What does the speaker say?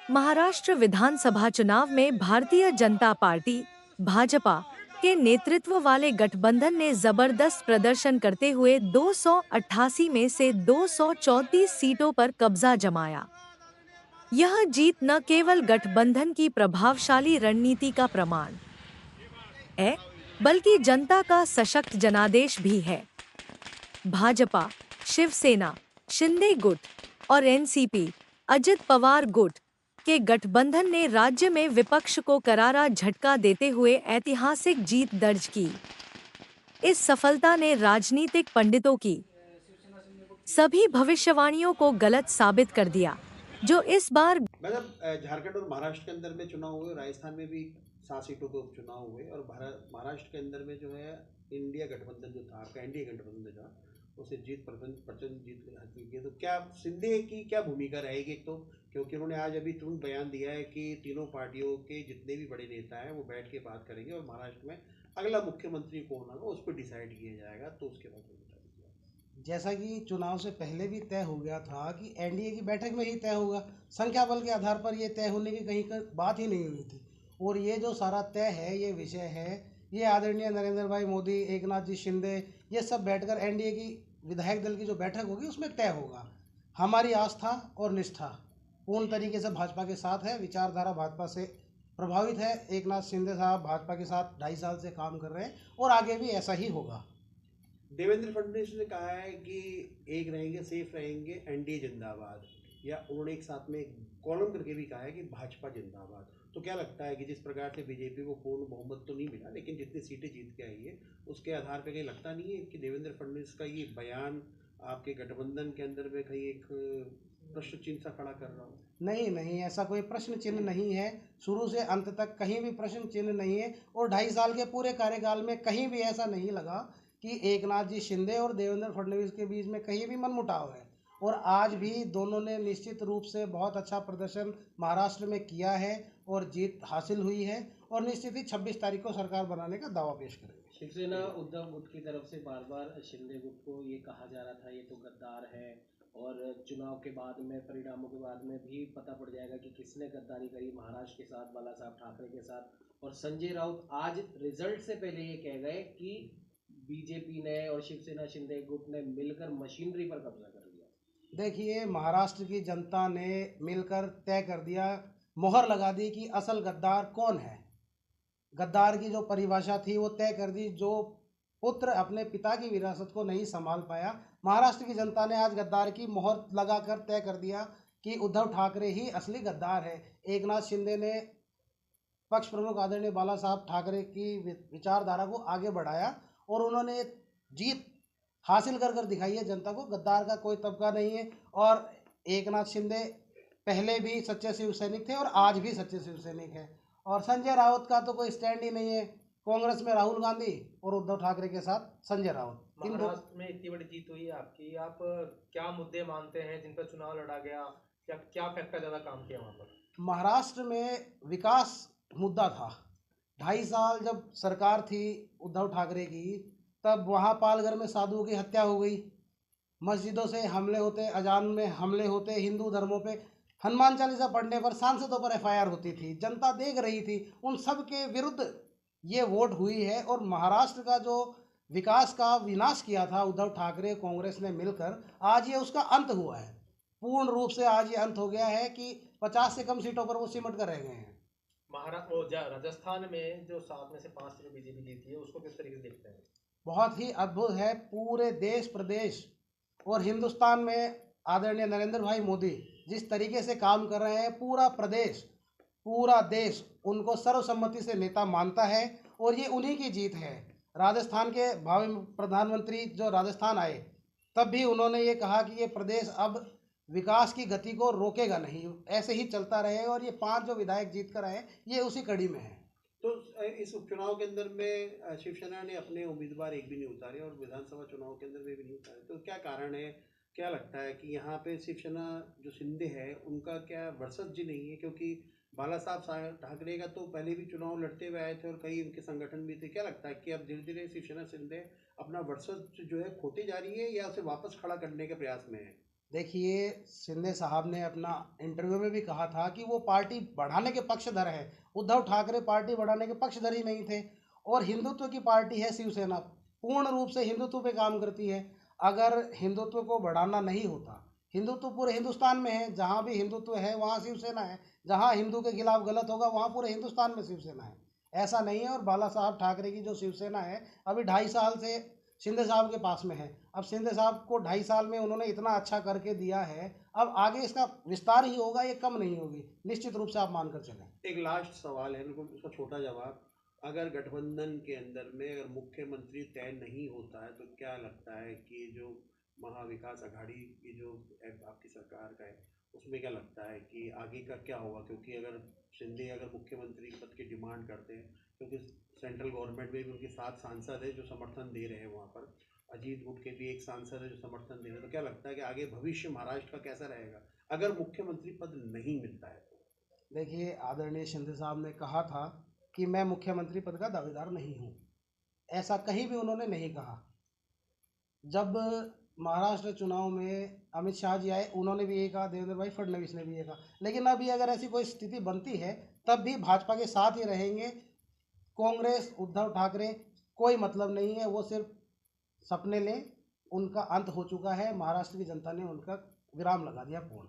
महाराष्ट्र विधानसभा चुनाव में भारतीय जनता पार्टी भाजपा के नेतृत्व वाले गठबंधन ने जबरदस्त प्रदर्शन करते हुए 288 में से 234 सीटों पर कब्जा जमाया। यह जीत न केवल गठबंधन की प्रभावशाली रणनीति का प्रमाण है, बल्कि जनता का सशक्त जनादेश भी है। भाजपा, शिवसेना, शिंदे गुट और एनसीपी, अजित पवार गुट के गठबंधन ने राज्य में विपक्ष को करारा झटका देते हुए ऐतिहासिक जीत दर्ज की। इस सफलता ने राजनीतिक पंडितों की सभी भविष्यवाणियों को गलत साबित कर दिया, जो इस बार मतलब झारखंड और महाराष्ट्र के अंदर में चुनाव हुए, राजस्थान में भी 7 सीटों पे उपचुनाव हुए और महाराष्ट्र के अंदर में जो है इंडिया गठबंधन जो था, आपका एनडीए गठबंधन जो था, उसे जीत प्रचंड जीत हासिल की है। तो क्या शिंदे की क्या भूमिका रहेगी? एक तो क्योंकि उन्होंने आज अभी तुरंत बयान दिया है कि तीनों पार्टियों के जितने भी बड़े नेता हैं वो बैठ के बात करेंगे और महाराष्ट्र में अगला मुख्यमंत्री कौन होगा उस पर डिसाइड किया जाएगा। तो उसके बाद बता दीजिए। जैसा कि चुनाव से पहले भी तय हो गया था कि एनडीए की बैठक में ही तय होगा, संख्या बल के आधार पर ये तय होने की कहीं का बात ही नहीं हुई थी। और ये जो सारा तय है, ये विषय है, ये आदरणीय नरेंद्र भाई मोदी, एकनाथ जी शिंदे, ये सब बैठकर एनडीए की विधायक दल की जो बैठक होगी उसमें तय होगा। हमारी आस्था और निष्ठा पूर्ण तरीके से भाजपा के साथ है, विचारधारा भाजपा से प्रभावित है। एकनाथ शिंदे साहब भाजपा के साथ 2.5 साल से काम कर रहे हैं और आगे भी ऐसा ही होगा। देवेंद्र फडणवीस ने कहा है कि एक रहेंगे, सेफ रहेंगे, एनडीए जिंदाबाद, या उन्होंने एक साथ में कॉलम करके भी कहा है कि भाजपा जिंदाबाद। तो क्या लगता है कि जिस प्रकार से बीजेपी को पूर्ण बहुमत तो नहीं मिला, लेकिन जितनी सीटें जीत के आई है उसके आधार पर कहीं लगता नहीं है कि देवेंद्र फडणवीस का ये बयान आपके गठबंधन के अंदर में कहीं एक प्रश्न चिन्ह सा खड़ा कर रहा हो? नहीं नहीं, ऐसा कोई प्रश्न चिन्ह नहीं है। शुरू से अंत तक कहीं भी प्रश्न चिन्ह नहीं है और 2.5 साल के पूरे कार्यकाल में कहीं भी ऐसा नहीं लगा कि एकनाथ जी शिंदे और देवेंद्र फडणवीस के बीच में कहीं भी मनमुटाव है। और आज भी दोनों ने निश्चित रूप से बहुत अच्छा प्रदर्शन महाराष्ट्र में किया है और जीत हासिल हुई है और निश्चित ही 26 तारीख को सरकार बनाने का दावा पेश करेंगे। शिवसेना उद्धव गुट की तरफ से बार बार शिंदे गुट को ये कहा जा रहा था ये तो गद्दार है, और चुनाव के बाद में, परिणामों के बाद में भी पता पड़ जाएगा कि किसने गद्दारी करी महाराष्ट्र के साथ, बाला साहब ठाकरे के साथ। और संजय राउत आज रिजल्ट से पहले ये कह गए कि बीजेपी ने और शिवसेना शिंदे गुट ने मिलकर मशीनरी पर कब्जा कर लिया। देखिए, महाराष्ट्र की जनता ने मिलकर तय कर दिया, मोहर लगा दी कि असल गद्दार कौन है। गद्दार की जो परिभाषा थी वो तय कर दी। जो पुत्र अपने पिता की विरासत को नहीं संभाल पाया, महाराष्ट्र की जनता ने आज गद्दार की मोहर लगाकर तय कर दिया कि उद्धव ठाकरे ही असली गद्दार है। एकनाथ शिंदे ने पक्ष प्रमुख आदरणीय बाला साहब ठाकरे की विचारधारा को आगे बढ़ाया और उन्होंने जीत हासिल कर कर दिखाई है जनता को। गद्दार का कोई तबका नहीं है। और एकनाथ शिंदे पहले भी सच्चे शिव सैनिक थे और आज भी सच्चे शिव सैनिक हैं। और संजय राउत का तो कोई स्टैंड ही नहीं है। कांग्रेस में राहुल गांधी और उद्धव ठाकरे के साथ संजय राउत। महाराष्ट्र में इतनी बड़ी जीत हुई है आपकी, आप क्या मुद्दे मानते हैं जिन पर चुनाव लड़ा गया, क्या क्या फैक्टर ज़्यादा काम किया वहाँ पर? महाराष्ट्र में विकास मुद्दा था। 2.5 साल जब सरकार थी उद्धव ठाकरे की, तब वहाँ पालघर में साधुओं की हत्या हो गई, मस्जिदों से हमले होते, अजान में हमले होते, हिंदू धर्मों पे हनुमान चालीसा पढ़ने पर सांसदों पर एफआईआर होती थी, जनता देख रही थी। उन सब के विरुद्ध ये वोट हुई है और महाराष्ट्र का जो विकास का विनाश किया था उद्धव ठाकरे कांग्रेस ने मिलकर, आज ये उसका अंत हुआ है। पूर्ण रूप से आज ये अंत हो गया है कि 50 से कम सीटों पर वो सिमट कर रह गए हैं। राजस्थान में जो 7 में से 5 सीटें बीजेपी जीती है उसको किस तरीके से देखते हैं? बहुत ही अद्भुत है। पूरे देश प्रदेश और हिंदुस्तान में आदरणीय नरेंद्र भाई मोदी जिस तरीके से काम कर रहे हैं, पूरा प्रदेश, पूरा देश उनको सर्वसम्मति से नेता मानता है और ये उन्हीं की जीत है। राजस्थान के भावी प्रधानमंत्री जो राजस्थान आए, तब भी उन्होंने ये कहा कि ये प्रदेश अब विकास की गति को रोकेगा नहीं, ऐसे ही चलता रहे। और ये 5 जो विधायक जीत कर आए, ये उसी कड़ी में है। तो इस उपचुनाव के अंदर में शिवसेना ने अपने उम्मीदवार एक भी नहीं उतारे और विधानसभा चुनाव के अंदर में भी नहीं उतारे, तो क्या कारण है? क्या लगता है कि यहाँ पे शिवसेना जो शिंदे है उनका क्या वर्चस्व जी नहीं है? क्योंकि बाला साहब ठाकरे का तो पहले भी चुनाव लड़ते हुए आए थे और कई उनके संगठन भी थे। क्या लगता है कि अब धीरे धीरे शिवसेना शिंदे अपना वर्चस्व जो है खोते जा रही है या उसे वापस खड़ा करने के प्रयास में है? देखिए, शिंदे साहब ने अपना इंटरव्यू में भी कहा था कि वो पार्टी बढ़ाने के पक्षधर है। उद्धव ठाकरे पार्टी बढ़ाने के पक्षधर ही नहीं थे। और हिंदुत्व की पार्टी है शिवसेना, पूर्ण रूप से हिंदुत्व पे काम करती है। अगर हिंदुत्व को बढ़ाना नहीं होता, हिंदुत्व पूरे हिंदुस्तान में है, जहाँ भी हिंदुत्व है वहाँ शिवसेना है, जहाँ हिंदू के खिलाफ गलत होगा वहाँ पूरे हिंदुस्तान में शिवसेना है। ऐसा नहीं है। और बाला साहब ठाकरे की जो शिवसेना है अभी 2.5 साल से शिंदे साहब के पास में है। अब शिंदे साहब को 2.5 साल में उन्होंने इतना अच्छा करके दिया है, अब आगे इसका विस्तार ही होगा, ये कम नहीं होगी, निश्चित रूप से आप मानकर चलें। एक लास्ट सवाल है, बिल्कुल उसका छोटा जवाब। अगर गठबंधन के अंदर में अगर मुख्यमंत्री तय नहीं होता है तो क्या लगता है कि जो महाविकास आघाड़ी की जो आपकी सरकार का है उसमें क्या लगता है कि आगे का क्या होगा? क्योंकि अगर शिंदे अगर मुख्यमंत्री पद की डिमांड करते हैं, क्योंकि सेंट्रल गवर्नमेंट में भी उनके 7 सांसद है जो समर्थन दे रहे हैं वहाँ पर, अजीत गुट के भी एक सांसद है जो समर्थन दे रहे हैं, तो क्या लगता है कि आगे भविष्य महाराष्ट्र का कैसा रहेगा अगर मुख्यमंत्री पद नहीं मिलता है? देखिए, आदरणीय शिंदे साहब ने कहा था कि मैं मुख्यमंत्री पद का दावेदार नहीं हूँ। ऐसा कहीं भी उन्होंने नहीं कहा। जब महाराष्ट्र चुनाव में अमित शाह जी आए, उन्होंने भी ये कहा, देवेंद्र भाई फडणवीस ने भी ये कहा। लेकिन अभी अगर ऐसी कोई स्थिति बनती है तब भी भाजपा के साथ ही रहेंगे। कांग्रेस, उद्धव ठाकरे कोई मतलब नहीं है, वो सिर्फ सपने लें। उनका अंत हो चुका है, महाराष्ट्र की जनता ने उनका विराम लगा दिया पूर्ण।